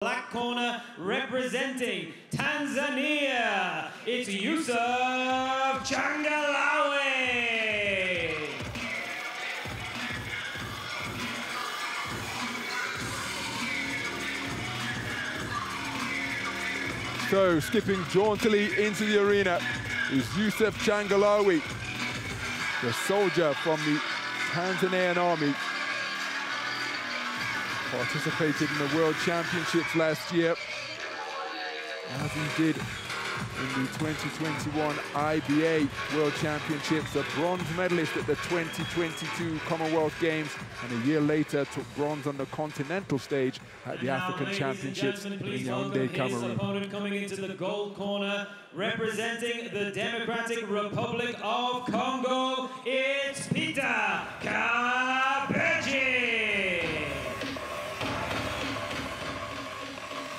Black corner representing Tanzania, it's Yusuf Changalawe. So, skipping jauntily into the arena is Yusuf Changalawe, the soldier from the Tanzanian army. Participated in the World Championships last year, as he did in the 2021 IBA World Championships, a bronze medalist at the 2022 Commonwealth Games, and a year later took bronze on the continental stage at the African Championships in Yaoundé, Cameroon. Opponent coming into the gold corner, representing the Democratic Republic of Congo, it's Pita Kabeji.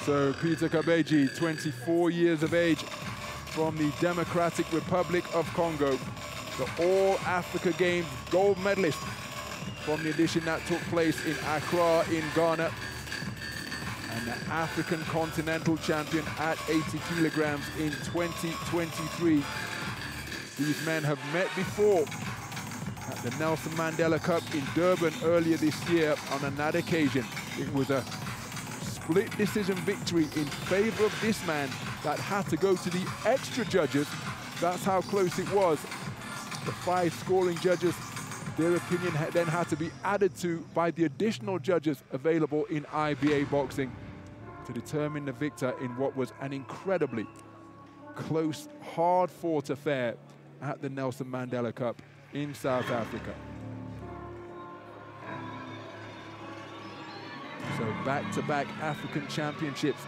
So Pita Kabeji, 24 years of age, from the Democratic Republic of Congo, the All-Africa Games gold medalist from the edition that took place in Accra in Ghana, and the African Continental Champion at 80 kilograms in 2023. These men have met before at the Nelson Mandela Cup in Durban earlier this year. On that occasion, it was a split decision victory in favor of this man that had to go to the extra judges. That's how close it was. The 5 scoring judges, their opinion then had to be added to by the additional judges available in IBA boxing to determine the victor in what was an incredibly close, hard-fought affair at the Nelson Mandela Cup in South Africa. So back-to-back African championships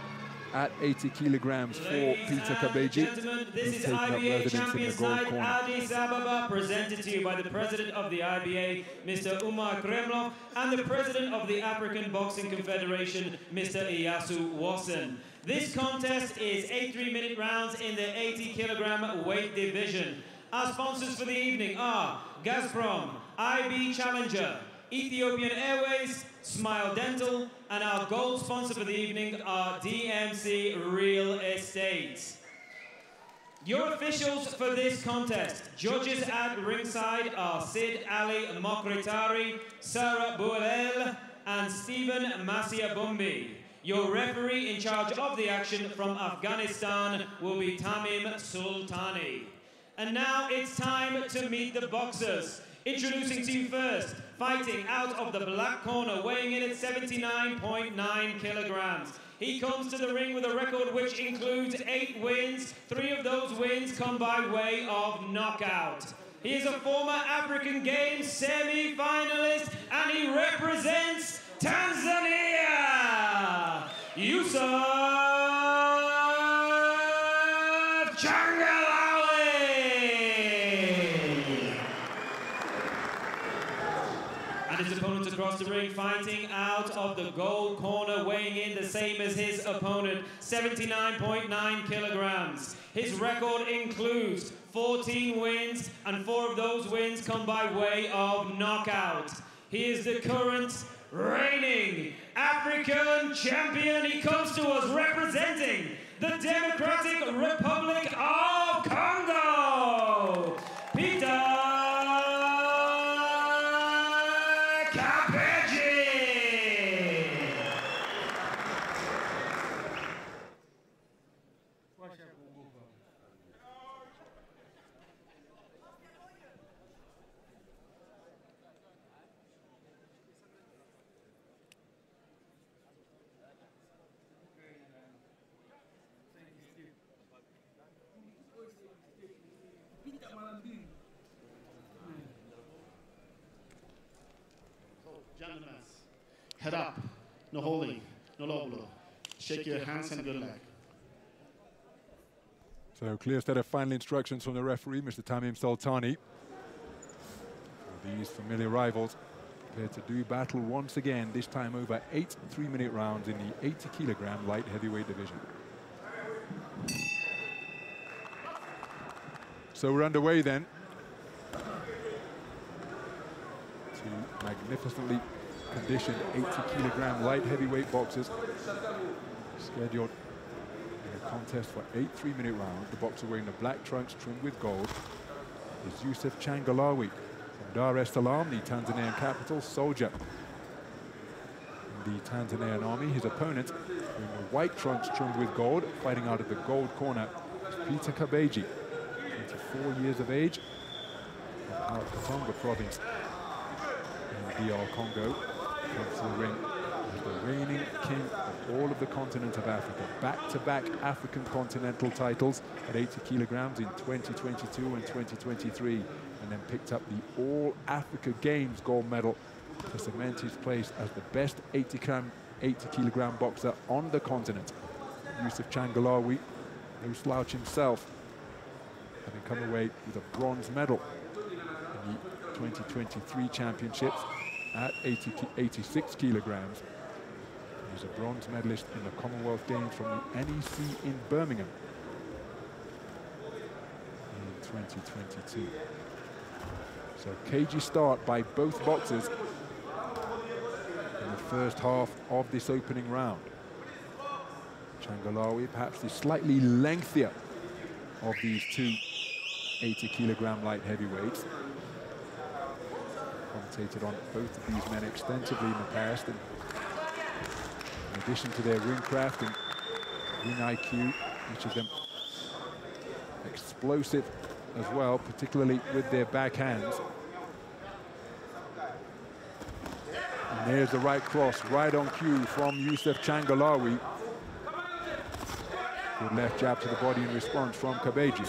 at 80 kilograms for Pita Kabeji. This is IBA Champions Night, Addis Ababa, presented to you by the President of the IBA, Mr. Umar Kremlov, and the President of the African Boxing Confederation, Mr. Iyasu Wasson. This contest is 8 3-minute rounds in the 80 kilogram weight division. Our sponsors for the evening are Gazprom, IB Challenger, Ethiopian Airways, Smile Dental, and our gold sponsor for the evening are DMC Real Estate. Your officials for this contest, judges at ringside are Sid Ali Mokritari, Sarah Bouelel, and Stephen Masiabumbi. Your referee in charge of the action from Afghanistan will be Tamim Sultani. And now it's time to meet the boxers. Introducing to you first, fighting out of the black corner, weighing in at 79.9 kilograms. He comes to the ring with a record which includes 8 wins. 3 of those wins come by way of knockout. He is a former African Games semi-finalist, and he represents Tanzania. Yusuf Changalawe. And his opponent across the ring, fighting out of the gold corner, weighing in the same as his opponent, 79.9 kilograms. His record includes 14 wins, and 4 of those wins come by way of knockout. He is the current reigning African champion. He comes to us representing the Democratic Republic of Congo, Pita Kabeji. Gentlemen, head up, no holding, no low blow. Shake your hands and good luck. So clear set of final instructions from the referee, Mr. Tamim Sultani. These familiar rivals prepare to do battle once again, this time over 8 3-minute rounds in the 80 kilogram light heavyweight division. So we're underway then. 2 magnificently conditioned 80 kilogram light heavyweight boxers. Scheduled in a contest for 8 3-minute rounds. The boxer wearing the black trunks trimmed with gold is Yusuf Changalawe from Dar es Salaam, the Tanzanian capital. Soldier in the Tanzanian army. His opponent, wearing the white trunks trimmed with gold, fighting out of the gold corner, is Pita Kabeji, 24 years of age, from Congo province in DR Congo. Comes to the ring as the reigning king of all of the continent of Africa. Back-to-back African continental titles at 80 kilograms in 2022 and 2023, and then picked up the All Africa Games gold medal to cement his place as the best 80 kilogram boxer on the continent. Yusuf Changalawe, no slouch himself, having come away with a bronze medal in the 2023 championships at 86 kilograms. He's a bronze medalist in the Commonwealth Games from the NEC in Birmingham in 2022. So cagey start by both boxers in the first half of this opening round. Changalawe, perhaps the slightly lengthier of these two 80 kilogram light heavyweights. Commentated on both of these men extensively in the past, and in addition to their ring craft and ring IQ, each of them explosive as well, particularly with their backhands. And there's the right cross, right on cue from Yusuf Changalawe. Good left jab to the body in response from Kabeji.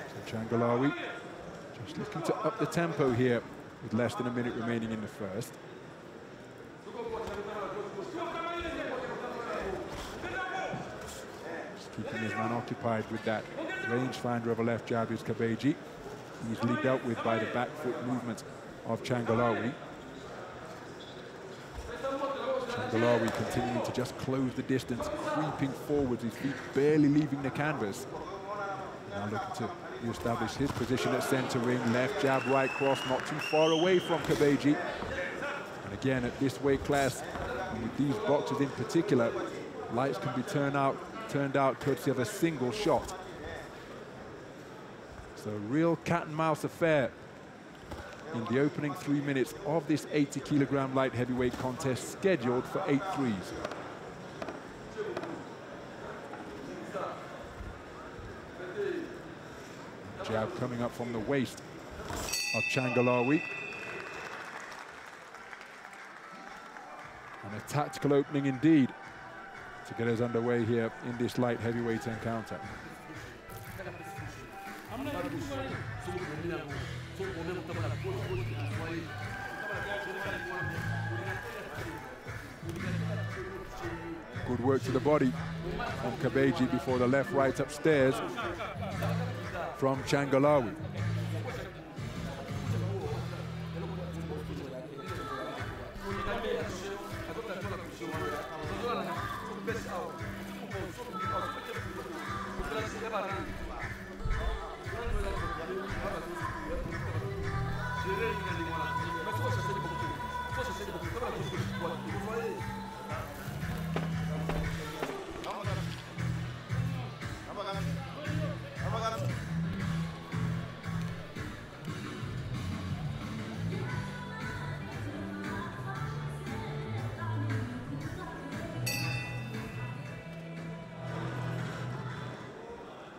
So Changalawe just looking to up the tempo here with less than a minute remaining in the first. Just keeping his man occupied with that rangefinder of a left jab is Kabeji. Easily dealt with by the back foot movement of Changalawe. Changalawe continuing to just close the distance, creeping forwards, his feet barely leaving the canvas. Now looking to establish his position at center ring. Left jab, right cross, not too far away from Kabeji. And again, at this weight class, and with these boxers in particular, lights can be turned out courtesy of a single shot. So a real cat and mouse affair in the opening 3 minutes of this 80 kilogram light heavyweight contest, scheduled for 8 threes. Jab coming up from the waist of Changalawe. And a tactical opening indeed to get us underway here in this light heavyweight encounter. Good work to the body from Kabeji before the left right upstairs from Changalawe.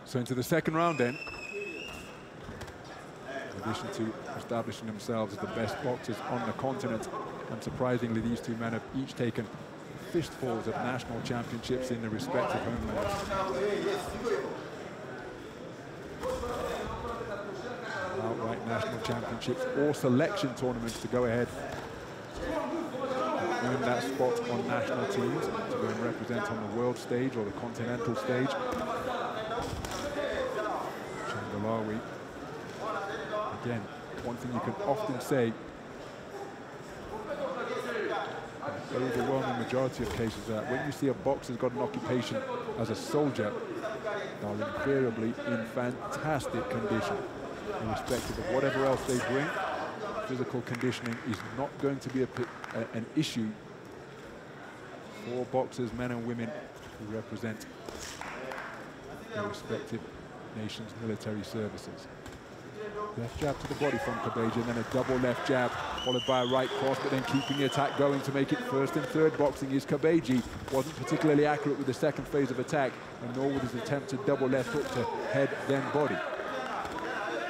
So into the second round then, in addition to establishing themselves as the best boxers on the continent, unsurprisingly these two men have each taken fistfuls of national championships in their respective homelands. Outright national championships or selection tournaments to go ahead and earn that spot on national teams to go and represent on the world stage or the continental stage. Changalawe, again, one thing you can often say, the overwhelming majority of cases, that when you see a boxer's got an occupation as a soldier, they're invariably in fantastic condition, irrespective of whatever else they bring. Physical conditioning is not going to be an issue 4 boxers, men and women, who represent their respective nations' military services. Left jab to the body from Kabeji, and then a double left jab, followed by a right cross, but then keeping the attack going to make it first and third boxing is Kabeji. Wasn't particularly accurate with the second phase of attack, and nor with his attempt to double left hook to head, then body.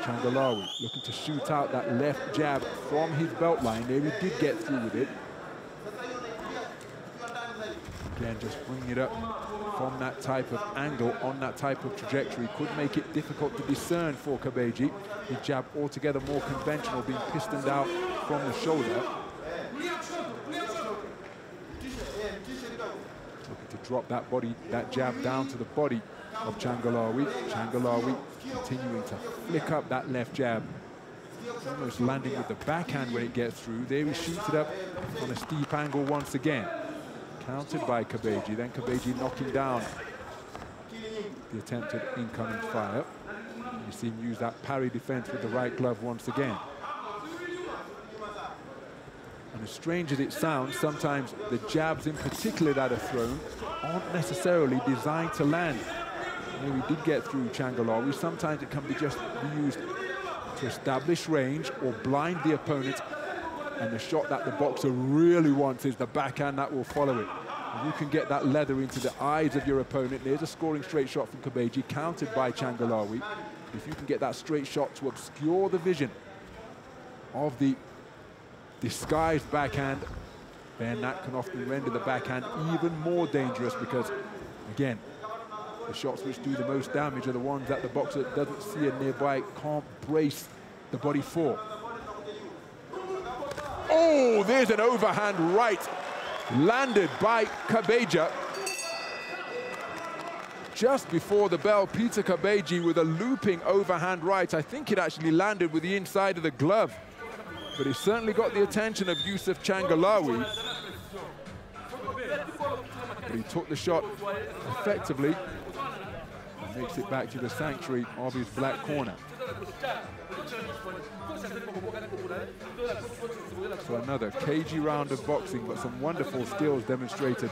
Changalawe looking to shoot out that left jab from his belt line. There he did get through with it. Again, just bringing it up from that type of angle, on that type of trajectory, could make it difficult to discern for Kabeji. His jab altogether more conventional, being pistoned out from the shoulder. Looking to drop that jab down to the body of Changalawe. Changalawe continuing to flick up that left jab, almost landing with the backhand when it gets through. There he shoots it up on a steep angle once again. Countered by Kabeji, then Kabeji knocking down the attempted incoming fire. You see him use that parry defense with the right glove once again. And as strange as it sounds, sometimes the jabs in particular that are thrown aren't necessarily designed to land. Here we did get through Changalawe. Sometimes it can be just used to establish range or blind the opponent, and the shot that the boxer really wants is the backhand that will follow it. And you can get that leather into the eyes of your opponent. There's a scoring straight shot from Kabeji, countered by Changalawe. If you can get that straight shot to obscure the vision of the disguised backhand, then that can often render the backhand even more dangerous, because, again, the shots which do the most damage are the ones that the boxer doesn't see and nearby can't brace the body for. Oh, there's an overhand right landed by Kabeji. Just before the bell, Pita Kabeji with a looping overhand right. I think it actually landed with the inside of the glove, but it certainly got the attention of Yusuf Changalawe. But he took the shot effectively and makes it back to the sanctuary of his black corner. So another cagey round of boxing, but some wonderful skills demonstrated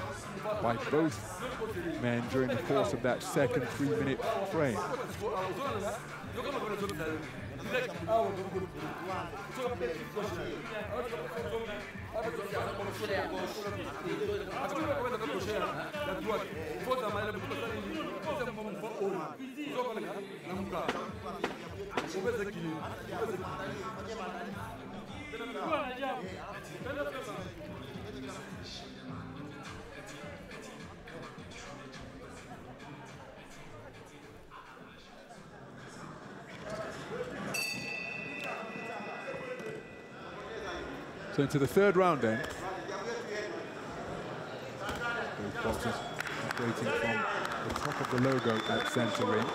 by both men during the course of that second 3-minute frame. So into the third round then. Both boxers operating from the top of the logo at centre ring.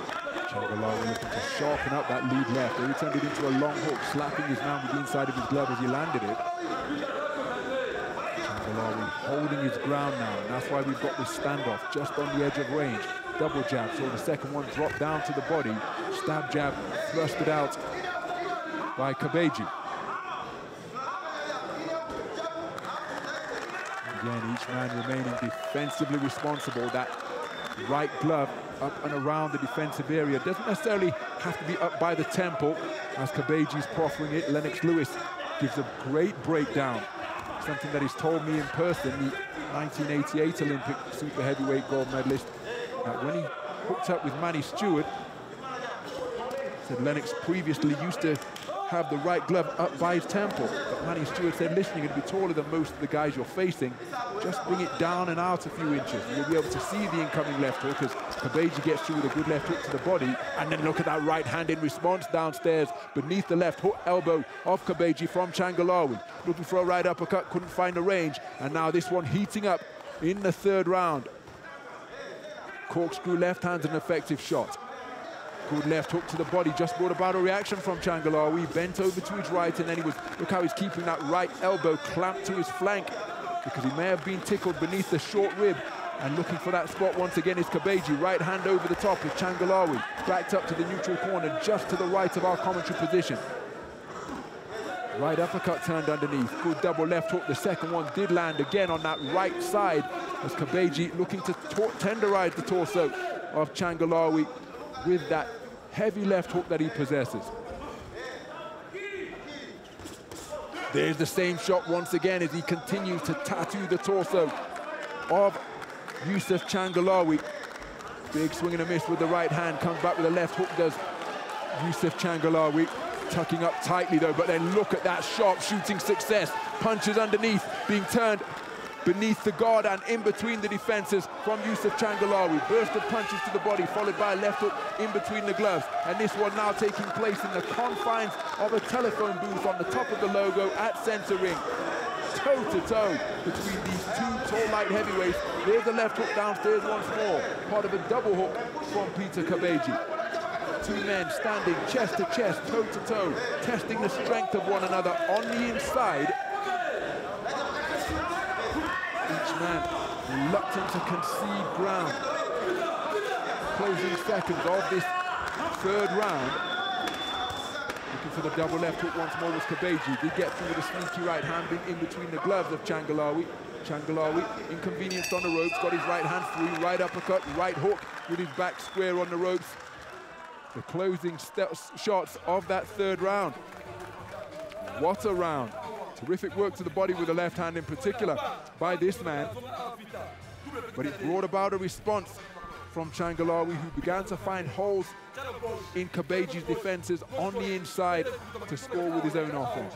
Changalawe looking to sharpen up that lead left. He turned it into a long hook, slapping his man with the inside of his glove as he landed it. Changalawe holding his ground now, and that's why we've got this standoff just on the edge of range. Double jab, so the second one dropped down to the body. Stab jab, thrusted out by Kabeji. Again, each man remaining defensively responsible. That right glove up and around the defensive area doesn't necessarily have to be up by the temple, as Kabeji's proffering it. Lennox Lewis gives a great breakdown, something that he's told me in person, the 1988 Olympic super heavyweight gold medalist, that when he hooked up with Manny Stewart, said Lennox previously used to have the right glove up by his temple, but Manny Stewart said, listen, you're going to be taller than most of the guys you're facing, just bring it down and out a few inches. You'll be able to see the incoming left hook as Kabeji gets through with a good left hook to the body, and then look at that right hand in response downstairs beneath the left hook elbow of Kabeji from Changalawe. Looking for a right uppercut, couldn't find the range, and now this one heating up in the third round. Corkscrew left hand's an effective shot. Good left hook to the body, just brought about a reaction from Changalawe. Bent over to his right, and then look how he's keeping that right elbow clamped to his flank, because he may have been tickled beneath the short rib. And looking for that spot once again is Kabeji. Right hand over the top of Changalawe, backed up to the neutral corner, just to the right of our commentary position. Right uppercut turned underneath. Good double left hook. The second one did land again on that right side as Kabeji looking to tenderize the torso of Changalawe with that heavy left hook that he possesses. There's the same shot once again as he continues to tattoo the torso of Yusuf Changalawe. Big swing and a miss with the right hand, comes back with a left hook, does Yusuf Changalawe. Tucking up tightly though, but then look at that sharp shooting success. Punches underneath, being turned beneath the guard and in between the defenses from Yusuf Changalawe. Burst of punches to the body, followed by a left hook in between the gloves. And this one now taking place in the confines of a telephone booth on the top of the logo at center ring. Toe-to-toe between these two tall light heavyweights. There's the left hook downstairs once more, part of a double hook from Pita Kabeji. Two men standing chest to chest, toe to toe, testing the strength of one another on the inside. Each man reluctant to concede ground. Closing seconds of this third round. Looking for the double left hook once more was Kabeji. Did get through with a sneaky right hand in between the gloves of Changalawe. Changalawe inconvenienced on the ropes, got his right hand free, right uppercut, right hook with his back square on the ropes. The closing shots of that third round. What a round. Terrific work to the body with the left hand in particular by this man. But it brought about a response from Changalawe, who began to find holes in Kabeji's defenses on the inside to score with his own offense.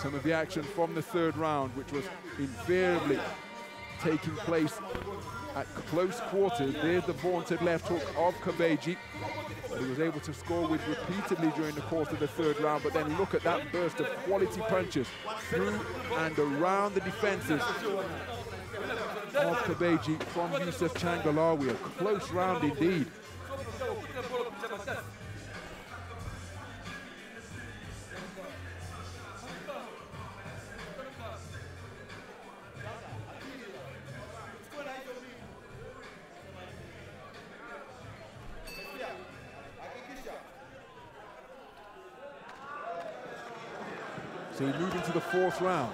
Some of the action from the third round, which was invariably taking place at close quarters. There's the vaunted left hook of Kabeji. He was able to score with repeatedly during the course of the third round, but then look at that burst of quality punches through and around the defenses of Kabeji from Yusuf Changalawe. A close round indeed. So we move into the fourth round.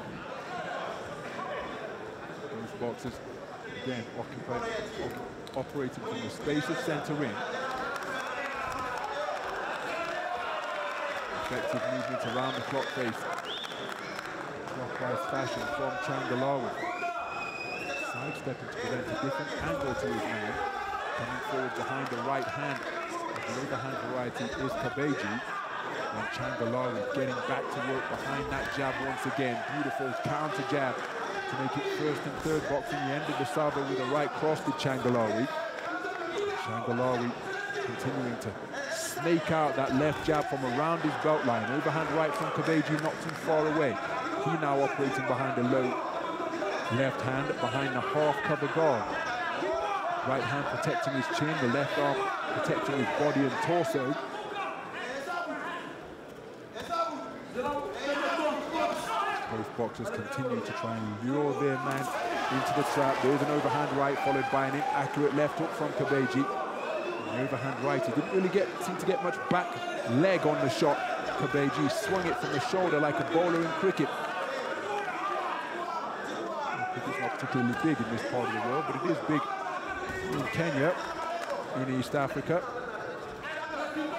These boxers, again, operating from the spacious center ring. Effective movement around the clock face. Clockwise fashion from Changalawe. Sidestepping to present a different angle to his man. Coming forward behind the right hand. The overhand variety is Kabeji. And Changalawe getting back to work behind that jab once again. Beautiful counter jab to make it first and third boxing. He ended the salvo with a right cross to Changalawe. Changalawe continuing to snake out that left jab from around his belt line. Overhand right from Kabeji, not too far away. He now operating behind a low left hand, behind the half cover guard. Right hand protecting his chin, the left arm protecting his body and torso. Both boxers continue to try and lure their man into the trap. There's an overhand right followed by an inaccurate left hook from Kabeji. The overhand right, he didn't really seem to get much back leg on the shot. Kabeji swung it from the shoulder like a bowler in cricket. Cricket's not particularly big in this part of the world, but it is big in Kenya, in East Africa.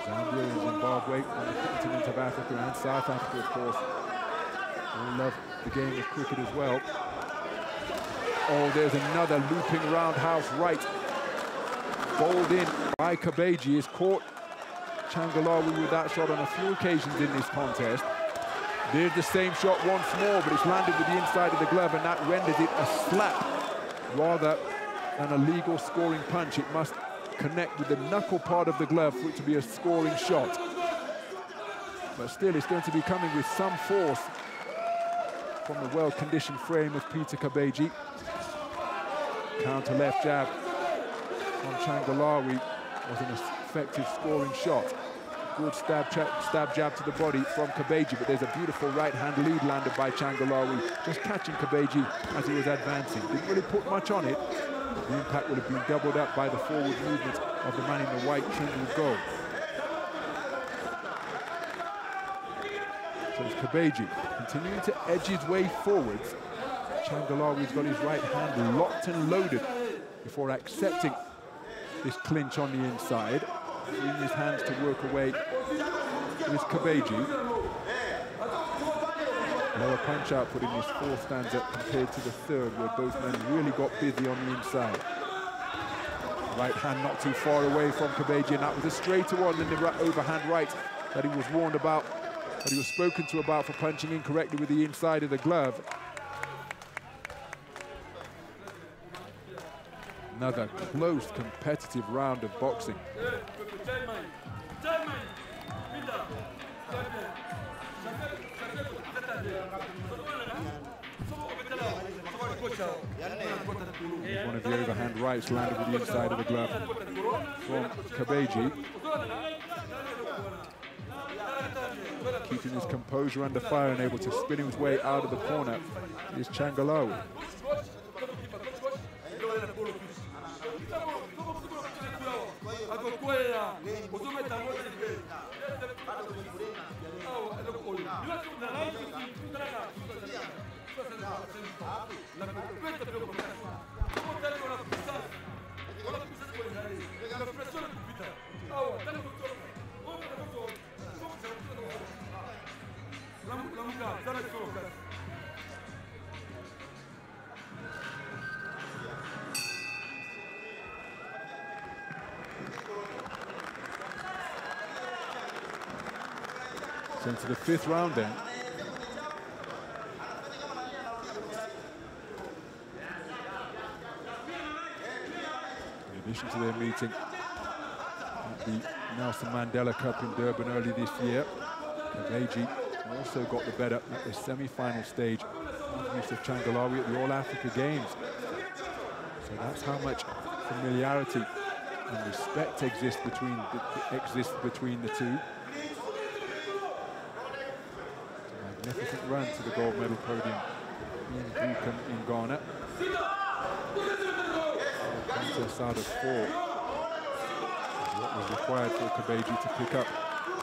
Zambia and Zimbabwe on the continent of Africa, and South Africa, of course. All love the game of cricket as well. Oh, there's another looping roundhouse right. Bowled in by Kabeji. Has caught Changalawe with that shot on a few occasions in this contest. There's the same shot once more, but it's landed with the inside of the glove, and that renders it a slap rather than a legal scoring punch. It must connect with the knuckle part of the glove for it to be a scoring shot. But still, it's going to be coming with some force from the well-conditioned frame of Pita Kabeji. Counter left jab from Changalawe was an effective scoring shot. Good stab jab to the body from Kabeji, but there's a beautiful right-hand lead landed by Changalawe, just catching Kabeji as he was advancing. Didn't really put much on it, The impact would have been doubled up by the forward movement of the man in the white trimmed with gold. So it's Kabeji continuing to edge his way forwards. Changalawe's got his right hand locked and loaded before accepting this clinch on the inside. Freeing his hands to work away with Kabeji. Lower punch output in his fourth stanza compared to the third, where both men really got busy on the inside. Right hand not too far away from Kabeji, and that was a straighter one than the overhand right that he was warned about, that he was spoken to about for punching incorrectly with the inside of the glove. Another close, competitive round of boxing. One of the overhand rights landed with the inside of the glove from Kabeji. Keeping his composure under fire and able to spin his way out of the corner is Changalawe. So into the fifth round then. In addition to their meeting at the Nelson Mandela Cup in Durban early this year, Kabeji also got the better at the semi-final stage of Yusuf Changalawe at the All-Africa Games. So that's how much familiarity and respect exists between the two. Magnificent run to the gold medal podium in Buchan in Ghana. Contest out of 4 what was required for Kabeji to pick up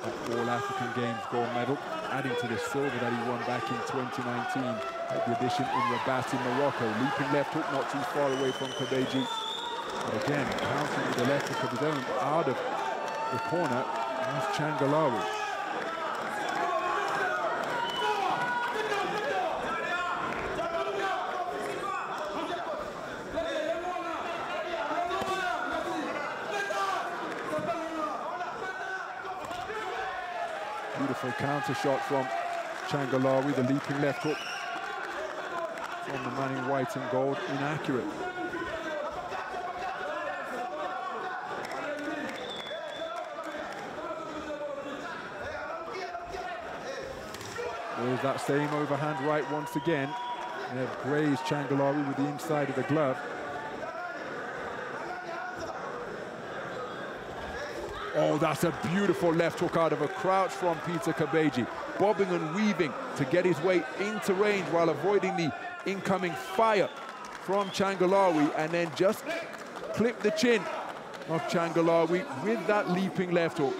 that All-African Games gold medal, adding to the silver that he won back in 2019 at the edition in Rabat in Morocco. Leaping left hook not too far away from Kabeji. But again, countering with the left hook of his own out of the corner is Changalawe. Beautiful counter shot from Changalawe, the leaping left hook from the man in white and gold, inaccurate. There's that same overhand right once again. They have grazed Changalawe with the inside of the glove. Oh, that's a beautiful left hook out of a crouch from Pita Kabeji, bobbing and weaving to get his way into range while avoiding the incoming fire from Changalawe, and then just clip the chin of Changalawe with that leaping left hook.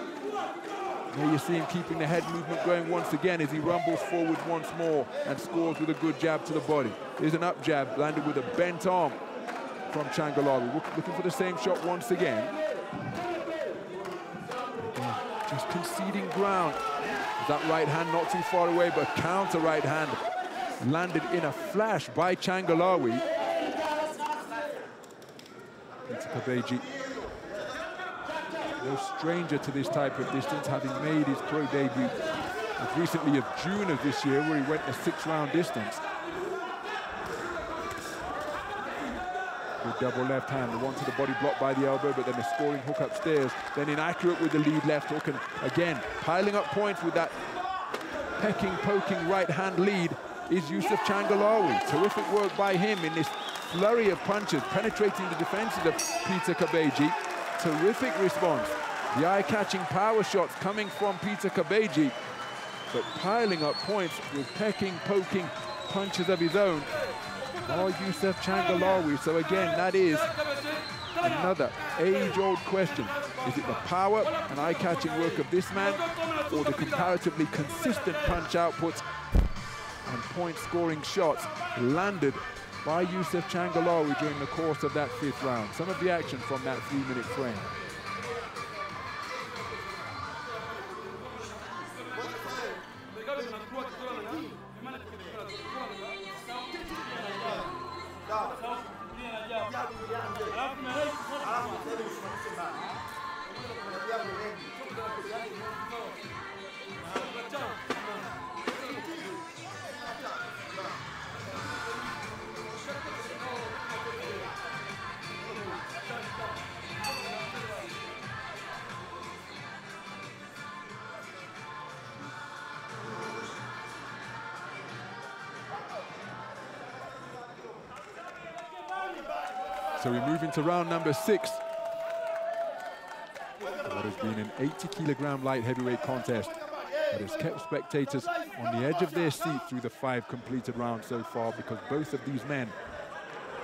There you see him keeping the head movement going once again as he rumbles forward once more and scores with a good jab to the body. There's an up jab landed with a bent arm from Changalawe, looking for the same shot once again. Just conceding ground. That right hand not too far away, but counter right hand landed in a flash by Changalawe. Pita Kabeji, no stranger to this type of distance, having made his pro debut as recently as June of this year, where he went a 6-round distance. Good double left hand, the one to the body blocked by the elbow, but then the scoring hook upstairs, then inaccurate with the lead left hook, and again, piling up points with that pecking, poking right hand lead is Yusuf Changalawe. Terrific work by him in this flurry of punches, penetrating the defenses of Pita Kabeji. Terrific response. The eye-catching power shots coming from Pita Kabeji, but piling up points with pecking, poking punches of his own. or Yusuf Changalawe. So again, that is another age-old question. Is it the power and eye-catching work of this man, or the comparatively consistent punch outputs and point-scoring shots landed by Yusuf Changalawe during the course of that 5th round? Some of the action from that 3-minute frame. So we move into round number 6. What has been an 80-kilogram light heavyweight contest that has kept spectators on the edge of their seat through the 5 completed rounds so far, because both of these men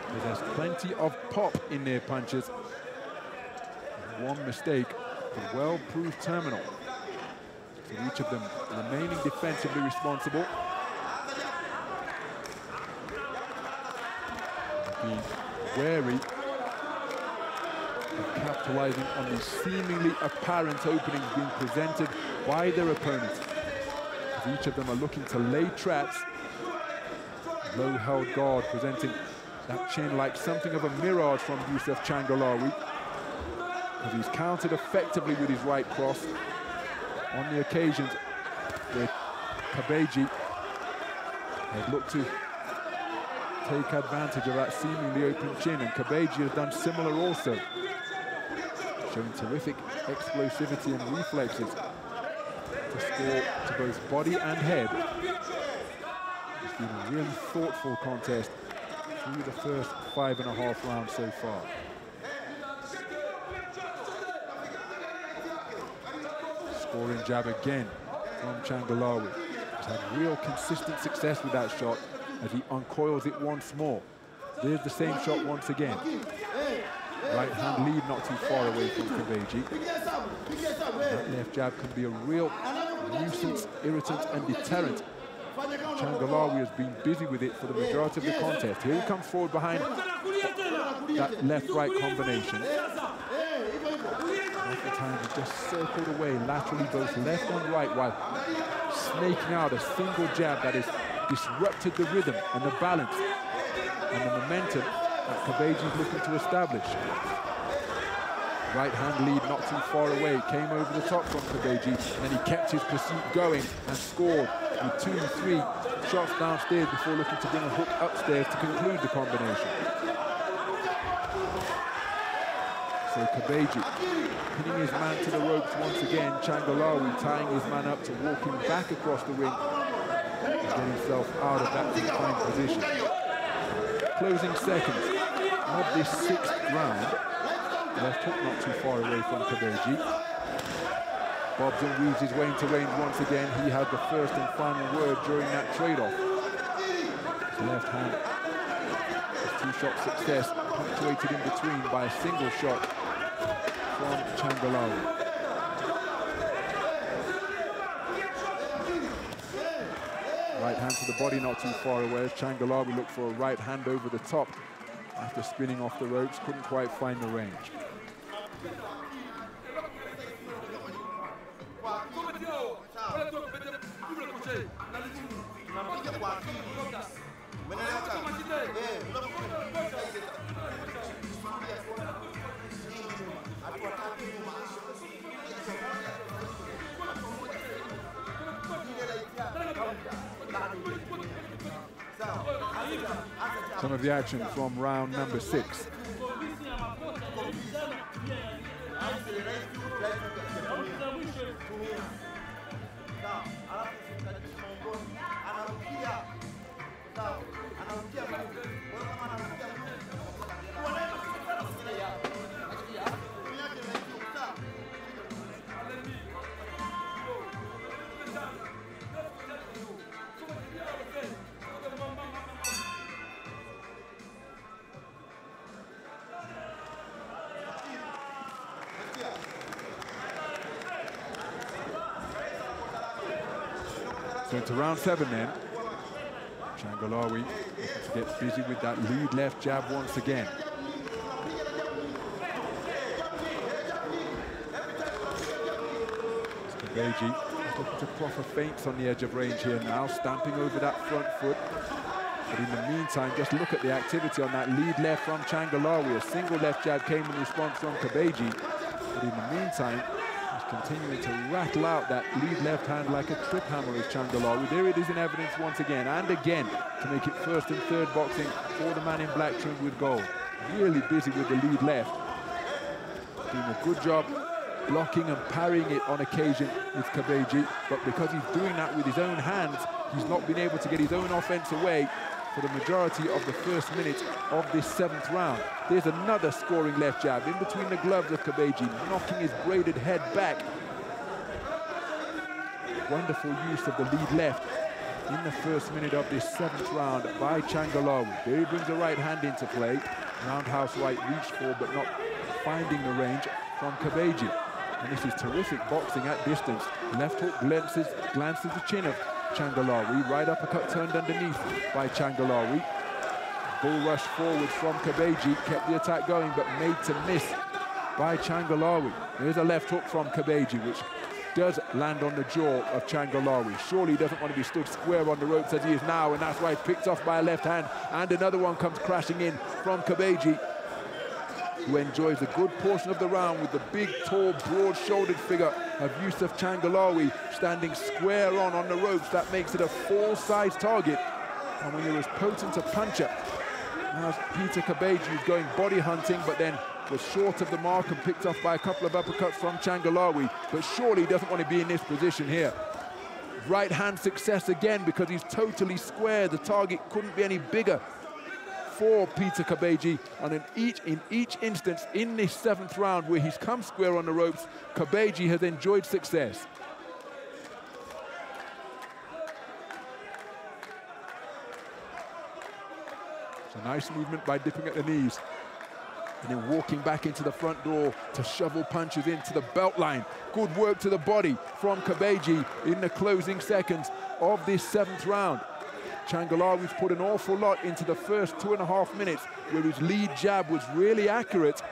possess plenty of pop in their punches. One mistake could well prove terminal. So each of them remaining defensively responsible. Being wary of capitalizing on the seemingly apparent openings being presented by their opponents, as each of them are looking to lay traps. Low held guard presenting that chin like something of a mirage from Yusuf Changalawe, as he's countered effectively with his right cross on the occasions where Kabeji had looked to take advantage of that seemingly open chin, and Kabeji has done similar also, showing terrific explosivity and reflexes to score to both body and head. It's been a really thoughtful contest through the first 5.5 rounds so far. Scoring jab again from Changalawe. He's had real consistent success with that shot as he uncoils it once more. There's the same shot once again. Right hand lead not too far away from Kabeji. That left jab can be a real nuisance, irritant and deterrent. Changalawe has been busy with it for the majority of the contest. Here he comes forward behind that left-right combination. Oftentimes he's just circled away laterally both left and right, while snaking out a single jab that has disrupted the rhythm and the balance and the momentum that Kabeji is looking to establish. Right hand lead not too far away, came over the top from Kabeji, and he kept his pursuit going and scored with 2, 3 shots downstairs before looking to bring a hook upstairs to conclude the combination. So Kabeji pinning his man to the ropes once again. Changalawe tying his man up to walking back across the ring and get himself out of that confined position. Closing seconds of this 6th round. Left hook not too far away from Kabeji. Bobs and weaves his way into range once again. He had the first and final word during that trade-off. His left hand, his 2-shot success punctuated in between by a single shot from Changalawe. Right hand to the body not too far away. Changalawe looked for a right hand over the top after spinning off the ropes, couldn't quite find the range. Some of the action from round number 6. into round 7 then. Changalawe looking to get busy with that lead left jab once again. Kabeji looking to proffer feints on the edge of range here now, stamping over that front foot. But in the meantime, just look at the activity on that lead left from Changalawe. A single left jab came in response from Kabeji. But in the meantime, he's continuing to rattle out that lead left hand like a trip hammer is Changalawe. There it is in evidence once again and again to make it first and third boxing for the man in black trimmed with gold. Really busy with the lead left. Doing a good job blocking and parrying it on occasion with Kabeji, but because he's doing that with his own hands, he's not been able to get his own offense away for the majority of the first minute of this 7th round. There's another scoring left jab in between the gloves of Kabeji, knocking his braided head back. Wonderful use of the lead left in the first minute of this 7th round by Changalawe. There he brings the right hand into play. Roundhouse right reach for, but not finding the range from Kabeji. And this is terrific boxing at distance. Left hook glances the chin of Changalawe. Right uppercut turned underneath by Changalawe. Bull rush forward from Kabeji. Kept the attack going, but made to miss by Changalawe. There's a left hook from Kabeji, which does land on the jaw of Changalawe. Surely he doesn't want to be stood square on the ropes as he is now, and that's why he's picked off by a left hand. And another one comes crashing in from Kabeji, who enjoys a good portion of the round with the big, tall, broad-shouldered figure of Yusuf Changalawe standing square on the ropes. That makes it a full-size target. And when you're as potent a puncher as Pita Kabeji, who's going body hunting, but then was short of the mark and picked off by a couple of uppercuts from Changalawe, but surely he doesn't want to be in this position here. Right hand success again because he's totally square. The target couldn't be any bigger for Pita Kabeji, and in each instance in this 7th round where he's come square on the ropes, Kabeji has enjoyed success. It's a nice movement by dipping at the knees and then walking back into the front door to shovel punches into the belt line. Good work to the body from Kabeji in the closing seconds of this 7th round. Changalawe's put an awful lot into the first 2.5 minutes where his lead jab was really accurate,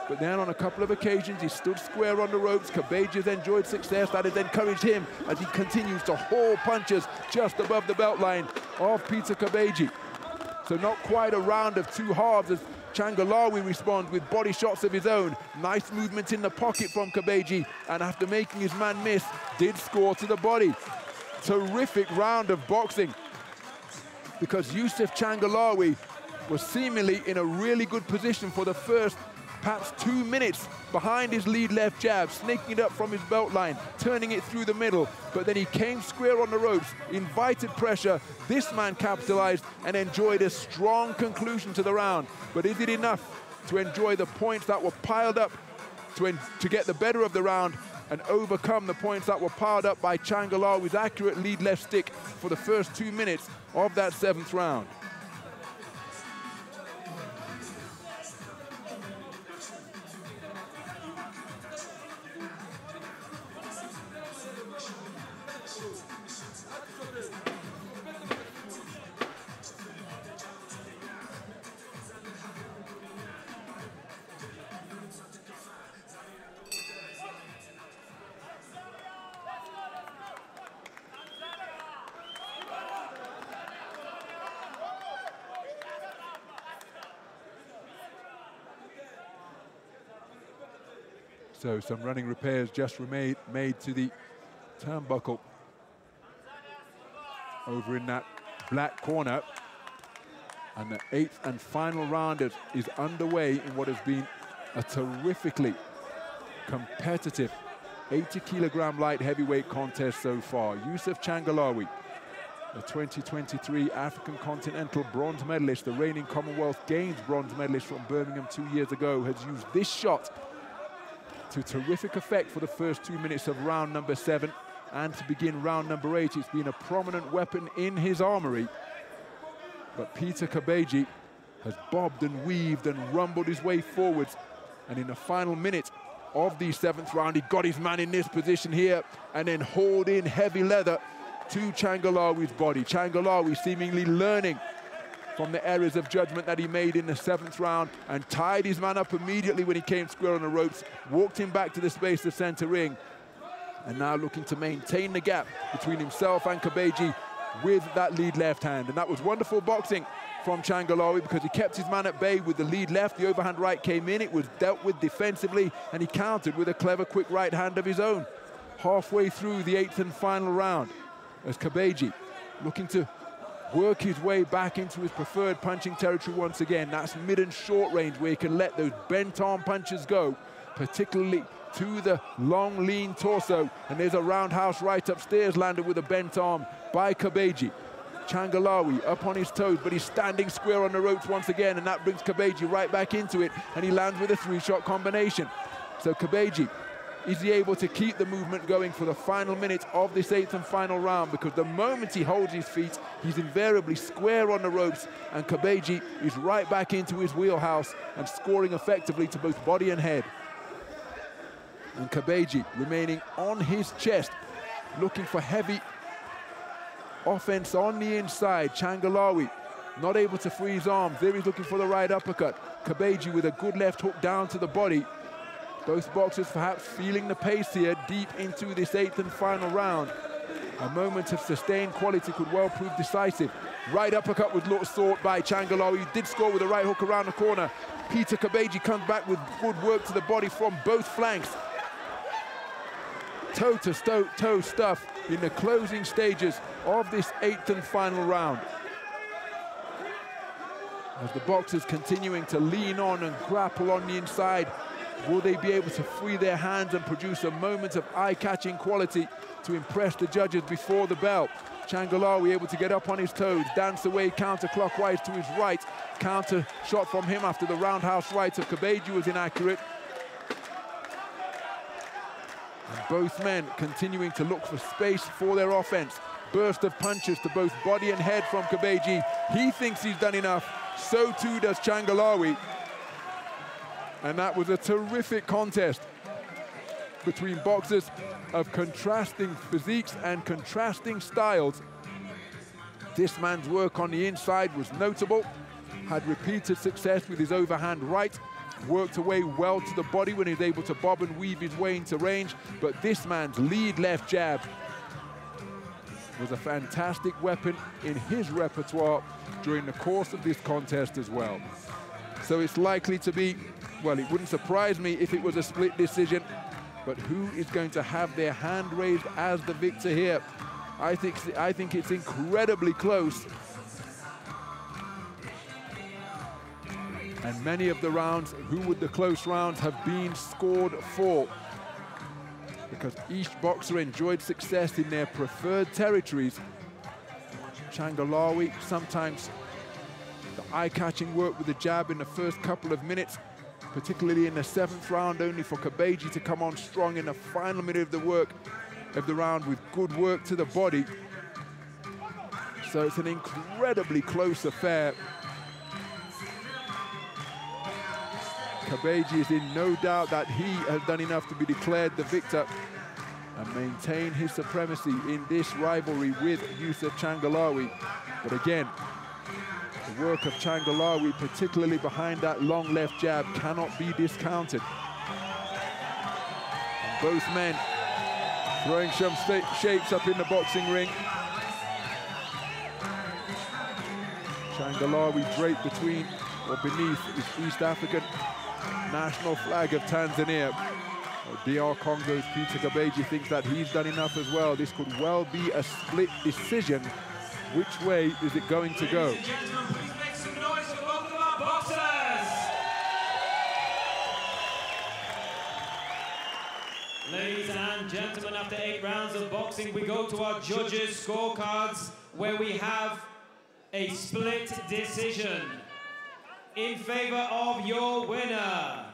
but then on a couple of occasions he stood square on the ropes. Kabeji has enjoyed success. That has encouraged him as he continues to haul punches just above the belt line of Pita Kabeji. So not quite a round of 2 halves as Changalawe responds with body shots of his own. Nice movement in the pocket from Kabeji, and after making his man miss, did score to the body. Terrific round of boxing, because Yusuf Changalawe was seemingly in a really good position for the first, perhaps 2 minutes behind his lead left jab, snaking it up from his belt line, turning it through the middle, but then he came square on the ropes, invited pressure. This man capitalized and enjoyed a strong conclusion to the round. But is it enough to enjoy the points that were piled up to get the better of the round and overcome the points that were piled up by Changalawe's accurate lead left stick for the first 2 minutes of that 7th round? So some running repairs just made to the turnbuckle over in that black corner. And the 8th and final round is underway in what has been a terrifically competitive 80-kilogram light heavyweight contest so far. Yusuf Changalawe, the 2023 African Continental bronze medalist, the reigning Commonwealth Games bronze medalist from Birmingham 2 years ago, has used this shot to terrific effect for the first 2 minutes of round number 7, and to begin round number 8. It's been a prominent weapon in his armory. But Pita Kabeji has bobbed and weaved and rumbled his way forwards. And in the final minute of the 7th round, he got his man in this position here and then hauled in heavy leather to Changalawe's body. Changalawe seemingly learning from the errors of judgment that he made in the 7th round and tied his man up immediately when he came square on the ropes, walked him back to the space of center ring, and now looking to maintain the gap between himself and Kabeji with that lead left hand. And that was wonderful boxing from Changalawe because he kept his man at bay with the lead left. The overhand right came in, it was dealt with defensively, and he countered with a clever quick right hand of his own. Halfway through the 8th and final round, as Kabeji looking to work his way back into his preferred punching territory once again. That's mid and short range where he can let those bent arm punches go, particularly to the long, lean torso. And there's a roundhouse right upstairs landed with a bent arm by Kabeji. Changalawe up on his toes, but he's standing square on the ropes once again, and that brings Kabeji right back into it, and he lands with a 3-shot combination. So Kabeji, is he able to keep the movement going for the final minutes of this 8th and final round? Because the moment he holds his feet, he's invariably square on the ropes, and Kabeji is right back into his wheelhouse and scoring effectively to both body and head. And Kabeji remaining on his chest, looking for heavy offense on the inside. Changalawe not able to free his arms. There he's looking for the right uppercut. Kabeji with a good left hook down to the body. Both boxers perhaps feeling the pace here deep into this 8th and final round. A moment of sustained quality could well prove decisive. Right uppercut was sought by Changalawe. He did score with a right hook around the corner. Pita Kabeji comes back with good work to the body from both flanks. Toe-to-toe stuff in the closing stages of this 8th and final round. As the boxers continuing to lean on and grapple on the inside, will they be able to free their hands and produce a moment of eye-catching quality to impress the judges before the bell? Changalawe able to get up on his toes, dance away counterclockwise to his right. Counter shot from him after the roundhouse right of Kabeji was inaccurate. And both men continuing to look for space for their offense. Burst of punches to both body and head from Kabeji. He thinks he's done enough. So too does Changalawe. And that was a terrific contest between boxers of contrasting physiques and contrasting styles. This man's work on the inside was notable, had repeated success with his overhand right, worked away well to the body when he was able to bob and weave his way into range, but this man's lead left jab was a fantastic weapon in his repertoire during the course of this contest as well. So it's likely to be, well, it wouldn't surprise me if it was a split decision, but who is going to have their hand raised as the victor here? I think it's incredibly close. And many of the rounds, who would the close rounds have been scored for? Because each boxer enjoyed success in their preferred territories. Changalawe, sometimes the eye-catching work with the jab in the first couple of minutes, particularly in the 7th round, only for Kabeji to come on strong in the final minute of the round with good work to the body. So it's an incredibly close affair. Kabeji is in no doubt that he has done enough to be declared the victor and maintain his supremacy in this rivalry with Yusuf Changalawe. But again, the work of Changalawe, particularly behind that long left jab, cannot be discounted. And both men throwing some shapes up in the boxing ring. Changalawe draped between or beneath his East African national flag of Tanzania. DR Congo's Pita Kabeji thinks that he's done enough as well. This could well be a split decision. Which way is it going to go? Ladies and gentlemen, please make some noise for both of our boxers. Ladies and gentlemen, after 8 rounds of boxing, we go to our judges' scorecards, where we have a split decision in favor of your winner.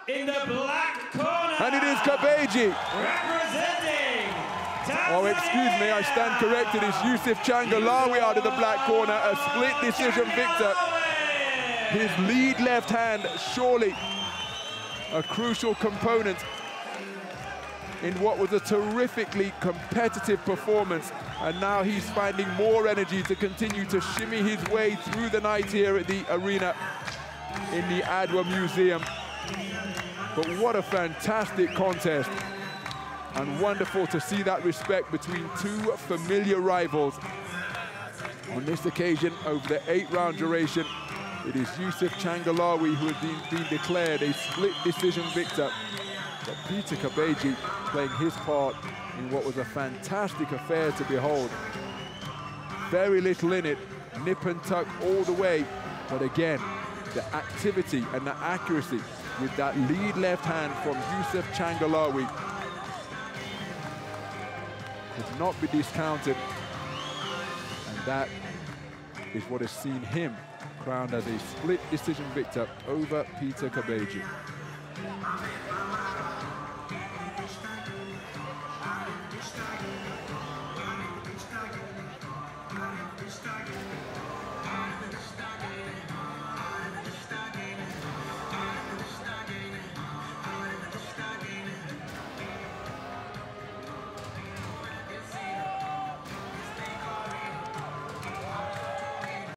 In the black corner, and it is Kabeji. Representing Tanzania. Oh, excuse me, I stand corrected. It's Yusuf Changalawe out of the black corner, a split decision victor. His lead left hand, surely a crucial component in what was a terrifically competitive performance. And now he's finding more energy to continue to shimmy his way through the night here at the arena in the Adwa Museum. But what a fantastic contest. And wonderful to see that respect between two familiar rivals. On this occasion, over the 8-round duration, it is Yusuf Changalawe who has been declared a split decision victor. But Pita Kabeji playing his part in what was a fantastic affair to behold. Very little in it, nip and tuck all the way. But again, the activity and the accuracy with that lead left hand from Yusuf Changalawe could not be discounted. And that is what has seen him crowned as a split decision victor over Pita Kabeji.